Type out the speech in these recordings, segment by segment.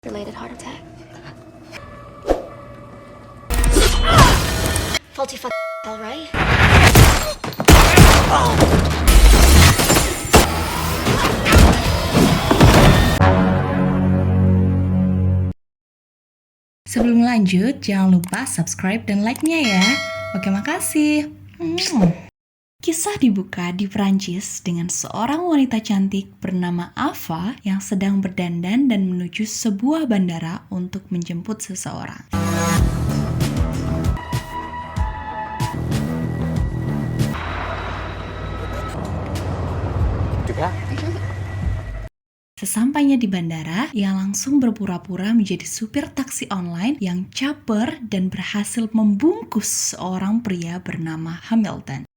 Related heart attack. Faulty all right? Sebelum lanjut, jangan lupa subscribe dan like-nya ya. Oke, makasih. Kisah dibuka di Prancis dengan seorang wanita cantik bernama Ava yang sedang berdandan dan menuju sebuah bandara untuk menjemput seseorang. Sesampainya di bandara, ia langsung berpura-pura menjadi supir taksi online yang caper dan berhasil membungkus seorang pria bernama Hamilton.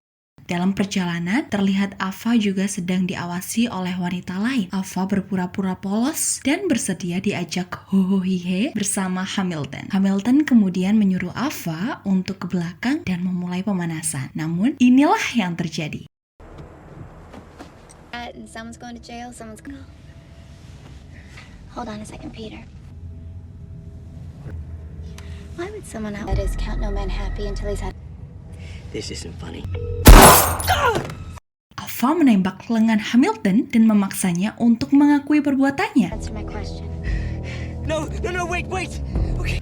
Dalam perjalanan, terlihat Ava juga sedang diawasi oleh wanita lain. Ava berpura-pura polos dan bersedia diajak hohohihe bersama Hamilton. Hamilton kemudian menyuruh Ava untuk ke belakang dan memulai pemanasan. Namun, inilah yang terjadi. And someone's going to jail, someone's going. Hold on a second, Peter. Why would someone out his count no man happy until he's had... This isn't funny. Ava menembak lengan Hamilton dan memaksanya untuk mengakui perbuatannya. Answer my question. No, wait. Okay.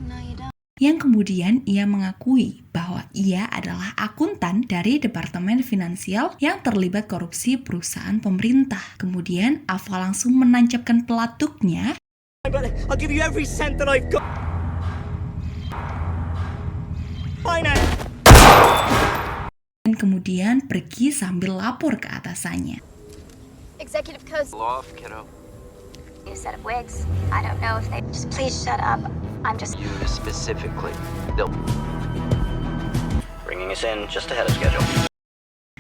No, you don't. Yang kemudian ia mengakui bahwa ia adalah akuntan dari Departemen Finansial yang terlibat korupsi perusahaan pemerintah. Kemudian Ava langsung menancapkan pelatuknya. I'll give you every cent that I've got. Finance. Dan kemudian pergi sambil lapor ke atasannya. Executive codes. Off, kiddo. New set of wigs. I don't know if they... Just please shut up. I'm just... You specifically. They'll... Bringing us in just ahead of schedule.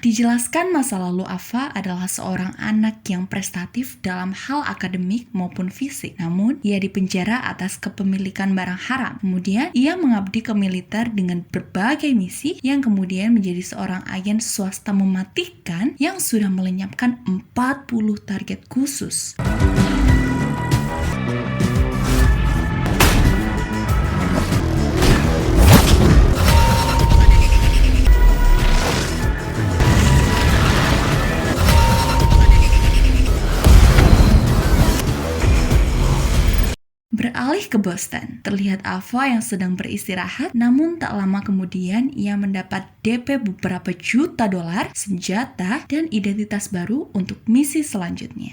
Dijelaskan masa lalu Ava adalah seorang anak yang prestatif dalam hal akademik maupun fisik. Namun, ia dipenjara atas kepemilikan barang haram. Kemudian, ia mengabdi ke militer dengan berbagai misi yang kemudian menjadi seorang agen swasta mematikan yang sudah melenyapkan 40 target khusus. Beralih ke Boston, terlihat Ava yang sedang beristirahat, namun tak lama kemudian ia mendapat DP beberapa juta dolar, senjata, dan identitas baru untuk misi selanjutnya.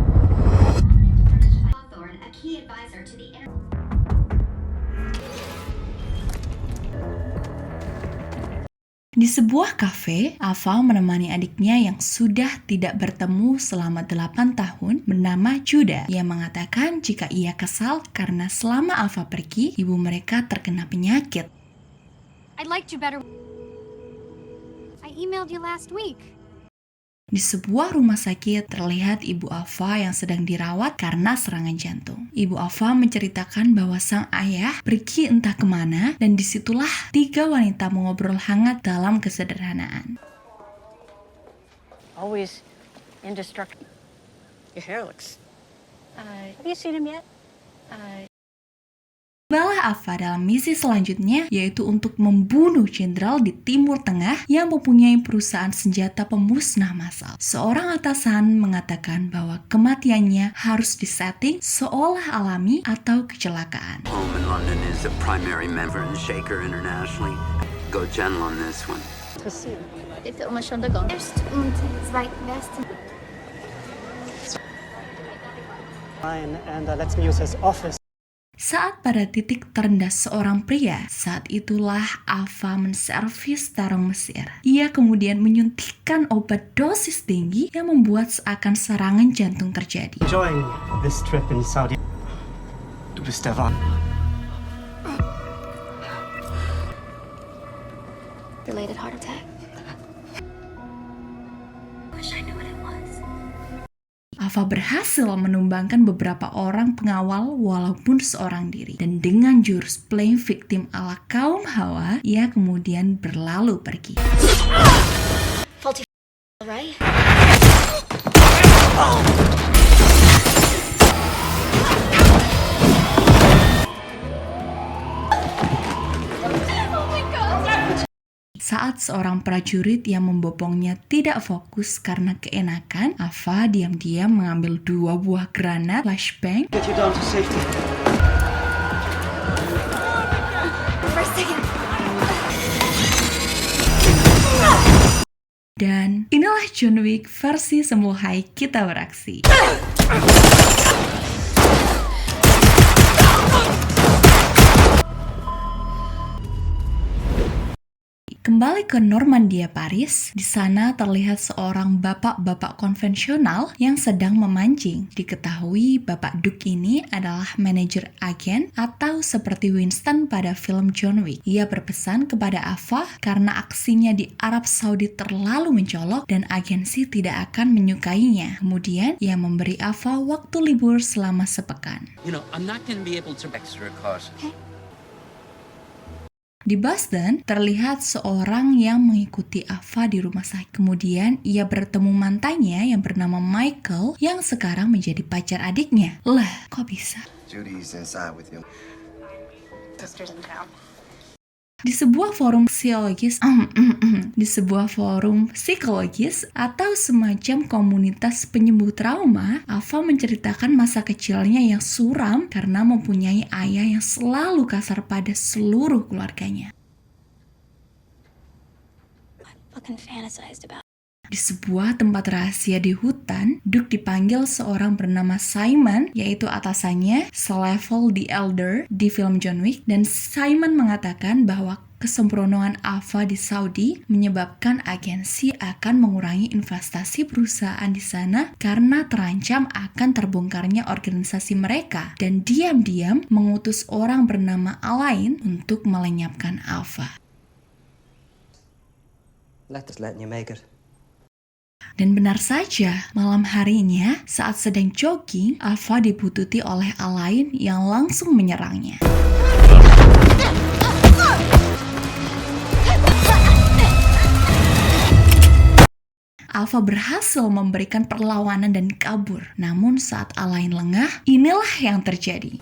Di sebuah kafe, Ava menemani adiknya yang sudah tidak bertemu selama 8 tahun bernama Judah. Ia mengatakan jika ia kesal karena selama Ava pergi, ibu mereka terkena penyakit. I liked you better. I emailed you last week. Di sebuah rumah sakit, terlihat ibu Ava yang sedang dirawat karena serangan jantung. Ibu Ava menceritakan bahwa sang ayah pergi entah kemana, dan disitulah 3 wanita mengobrol hangat dalam kesederhanaan. Always indestructible. Your hair looks... Have you seen him yet? Tibalah Ava dalam misi selanjutnya, yaitu untuk membunuh jenderal di Timur Tengah yang mempunyai perusahaan senjata pemusnah massal. Seorang atasan mengatakan bahwa kematiannya harus disetting seolah alami atau kecelakaan. Home in London is a primary member in Shaker internationally. Go gentle on this one. Bitte Entschuldigung. Und zwei Westen. And let's use his office. Saat pada titik terendah seorang pria, saat itulah Ava menservis tarung Mesir. Ia kemudian menyuntikkan obat dosis tinggi yang membuat seakan serangan jantung terjadi. Enjoying this trip in Saudi. Du bist der Wahn. Related heart attack. Wish I knew what it was. Ava berhasil menumbangkan beberapa orang pengawal walaupun seorang diri. Dan dengan jurus playing victim ala kaum Hawa, ia kemudian berlalu pergi. Faulty all right? Saat seorang prajurit yang membopongnya tidak fokus karena keenakan, Ava diam-diam mengambil 2 buah granat flashbang Get you down to safety. dan inilah John Wick versi Samurai Kita Beraksi. Kembali ke Normandia, Paris. Di sana terlihat seorang bapak-bapak konvensional yang sedang memancing. Diketahui bapak Duke ini adalah manajer agen atau seperti Winston pada film John Wick. Ia berpesan kepada Ava karena aksinya di Arab Saudi terlalu mencolok dan agensi tidak akan menyukainya. Kemudian ia memberi Ava waktu libur selama sepekan. You know, I'm not going to be able to extra cost. Di Boston, terlihat seorang yang mengikuti Ava di rumah sakit. Kemudian, ia bertemu mantannya yang bernama Michael yang sekarang menjadi pacar adiknya. Lah, kok bisa? Judy's inside with you. Sisters in town. Di sebuah forum psikologis atau semacam komunitas penyembuh trauma, Ava menceritakan masa kecilnya yang suram karena mempunyai ayah yang selalu kasar pada seluruh keluarganya. Fucking fantasized about. Di sebuah tempat rahasia di hutan, Duke dipanggil seorang bernama Simon, yaitu atasannya selevel The Elder di film John Wick, dan Simon mengatakan bahwa kesembronoan Ava di Saudi menyebabkan agensi akan mengurangi investasi perusahaan di sana karena terancam akan terbongkarnya organisasi mereka, dan diam-diam mengutus orang bernama Alain untuk melenyapkan Ava. Let's let you make it. Dan benar saja, malam harinya saat sedang jogging, Ava dibututi oleh Alain yang langsung menyerangnya. Ava berhasil memberikan perlawanan dan kabur. Namun saat Alain lengah, inilah yang terjadi.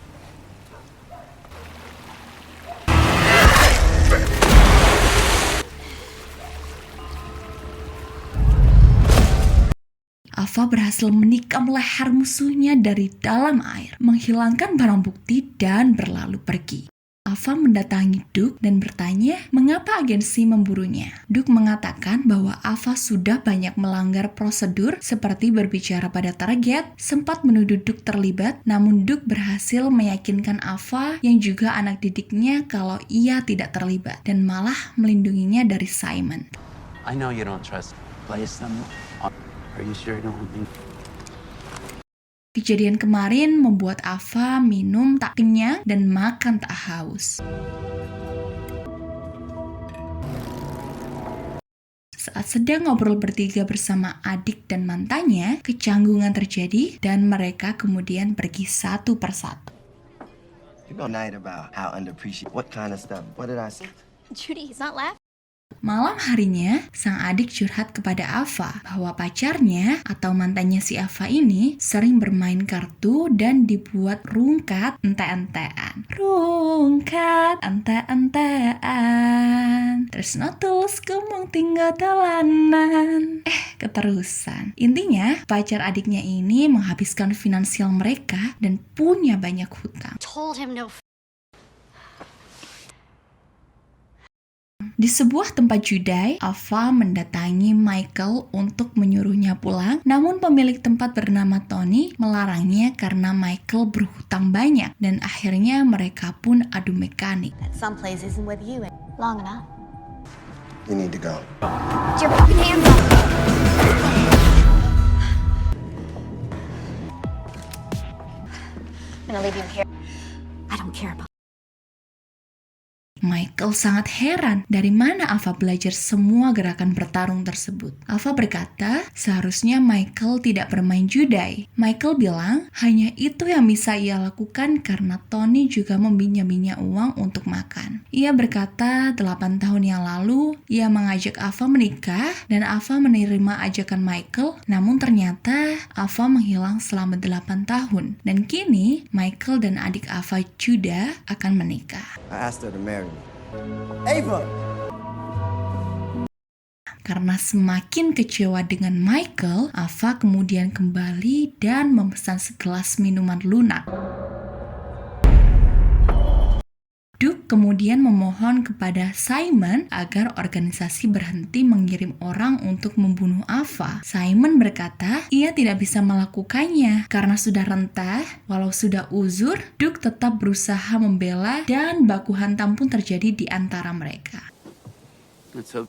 Ava berhasil menikam leher musuhnya dari dalam air, menghilangkan barang bukti dan berlalu pergi. Ava mendatangi Duke dan bertanya mengapa agensi memburunya. Duke mengatakan bahwa Ava sudah banyak melanggar prosedur seperti berbicara pada target, sempat menuduh Duke terlibat, namun Duke berhasil meyakinkan Ava yang juga anak didiknya kalau ia tidak terlibat dan malah melindunginya dari Simon. I know you don't trust. Place them. Are you sure you don't want me? Kejadian kemarin membuat Ava minum tak kenyang dan makan tak haus. Saat sedang ngobrol bertiga bersama adik dan mantannya, kecanggungan terjadi dan mereka kemudian pergi satu persatu. You know, night about how underappreciated. What kind of stuff? What did I say? Judy, he's not laughing. Malam harinya, sang adik curhat kepada Ava bahwa pacarnya atau mantannya si Ava ini sering bermain kartu dan dibuat rungkat ente-entean. Rungkat ente-entean. Terus tulus gemung tinggal dalanan. Keterusan. Intinya, pacar adiknya ini menghabiskan finansial mereka dan punya banyak hutang. Told him no. Di sebuah tempat judai, Ava mendatangi Michael untuk menyuruhnya pulang, namun pemilik tempat bernama Tony melarangnya karena Michael berhutang banyak dan akhirnya mereka pun adu mekanik. Some place isn't with you long enough. You need to go. Get your fucking hands up. I'm gonna leave you here. I don't care about. Michael sangat heran dari mana Ava belajar semua gerakan bertarung tersebut. Ava berkata, seharusnya Michael tidak bermain judai. Michael bilang, hanya itu yang bisa ia lakukan karena Tony juga meminjaminya uang untuk makan. Ia berkata, 8 tahun yang lalu, ia mengajak Ava menikah dan Ava menerima ajakan Michael, namun ternyata Ava menghilang selama 8 tahun. Dan kini, Michael dan adik Ava, Judah, akan menikah. I asked her to marry me. Ava! Karena semakin kecewa dengan Michael, Ava kemudian kembali dan memesan segelas minuman lunak. Duke kemudian memohon kepada Simon agar organisasi berhenti mengirim orang untuk membunuh Ava. Simon berkata ia tidak bisa melakukannya karena sudah rentah. Walau sudah uzur, Duke tetap berusaha membela dan baku hantam pun terjadi di antara mereka. Let's hope.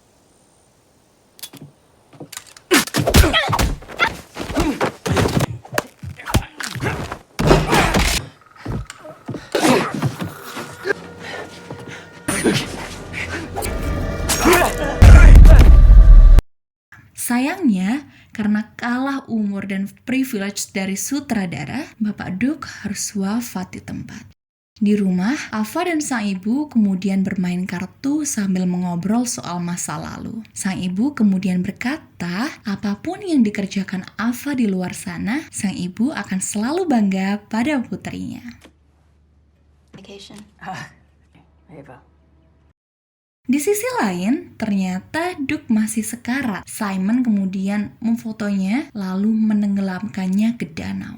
Sayangnya, karena kalah umur dan privilege dari sutradara, Bapak Duke harus wafat di tempat. Di rumah, Ava dan sang ibu kemudian bermain kartu sambil mengobrol soal masa lalu. Sang ibu kemudian berkata, apapun yang dikerjakan Ava di luar sana, sang ibu akan selalu bangga pada putrinya. Vacation. Ava. Di sisi lain, ternyata Duke masih sekarat. Simon kemudian memfotonya lalu menenggelamkannya ke danau.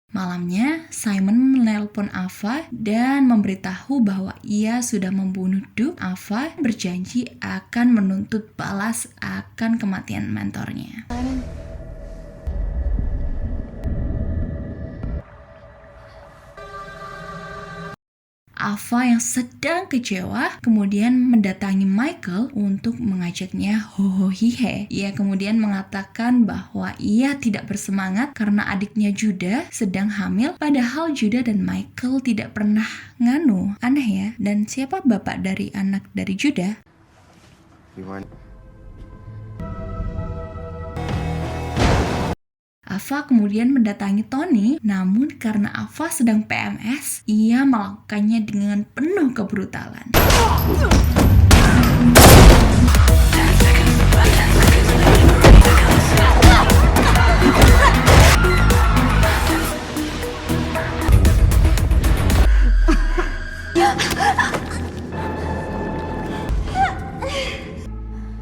Malamnya, Simon menelpon Ava dan memberitahu bahwa ia sudah membunuh Duke. Ava berjanji akan menuntut balas akan kematian mentornya. Ava yang sedang kecewa kemudian mendatangi Michael untuk mengajaknya hohohihe. Ia kemudian mengatakan bahwa ia tidak bersemangat karena adiknya Judah sedang hamil, padahal Judah dan Michael tidak pernah nganu. Aneh ya, dan siapa bapak dari anak dari Judah? Ava kemudian mendatangi Tony, namun karena Ava sedang PMS, ia melakukannya dengan penuh kebrutalan.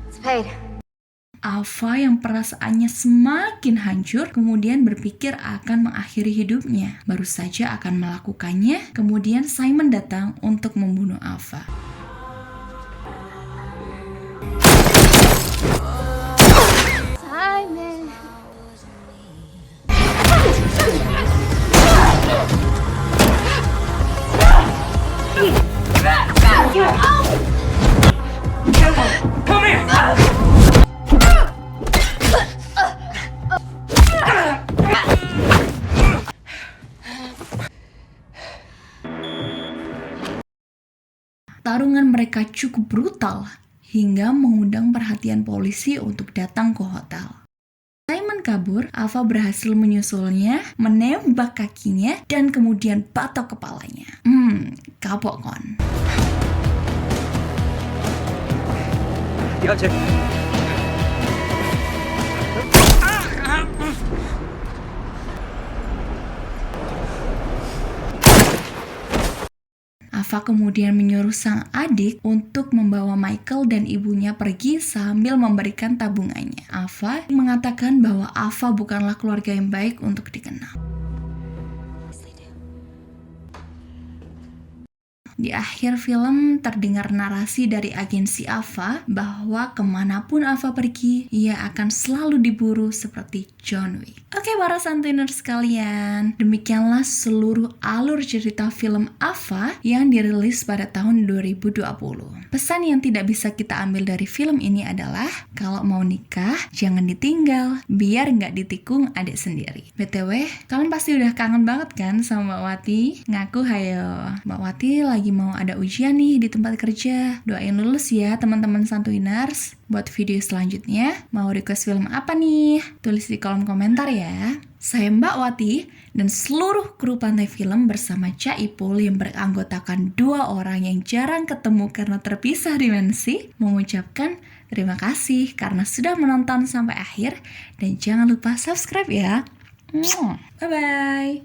It's paid. Ava yang perasaannya semakin hancur kemudian berpikir akan mengakhiri hidupnya. Baru saja akan melakukannya, kemudian Simon datang untuk membunuh Ava. Simon. Come here! Tarungan mereka cukup brutal hingga mengundang perhatian polisi untuk datang ke hotel. Simon kabur, Ava berhasil menyusulnya, menembak kakinya, dan kemudian batok kepalanya. Kapok kon. Gotcha. Ava kemudian menyuruh sang adik untuk membawa Michael dan ibunya pergi sambil memberikan tabungannya. Ava mengatakan bahwa Ava bukanlah keluarga yang baik untuk dikenal. Di akhir film terdengar narasi dari agensi Ava bahwa kemanapun Ava pergi, ia akan selalu diburu seperti John Wick. Oke para santuiners sekalian, demikianlah seluruh alur cerita film Ava yang dirilis pada tahun 2020. Pesan yang tidak bisa kita ambil dari film ini adalah kalau mau nikah jangan ditinggal, biar nggak ditikung adik sendiri. BTW, kalian pasti udah kangen banget kan sama Mbak Wati? Ngaku hayo, Mbak Wati lagi mau ada ujian nih di tempat kerja. Doain lulus ya teman-teman santuiners. Buat video selanjutnya, mau request film apa nih? Tulis di kolom komentar ya. Saya Mbak Wati dan seluruh kru Pantai Film bersama Ca Ipul yang beranggotakan 2 orang yang jarang ketemu karena terpisah dimensi, mengucapkan terima kasih karena sudah menonton sampai akhir dan jangan lupa subscribe ya. Bye-bye.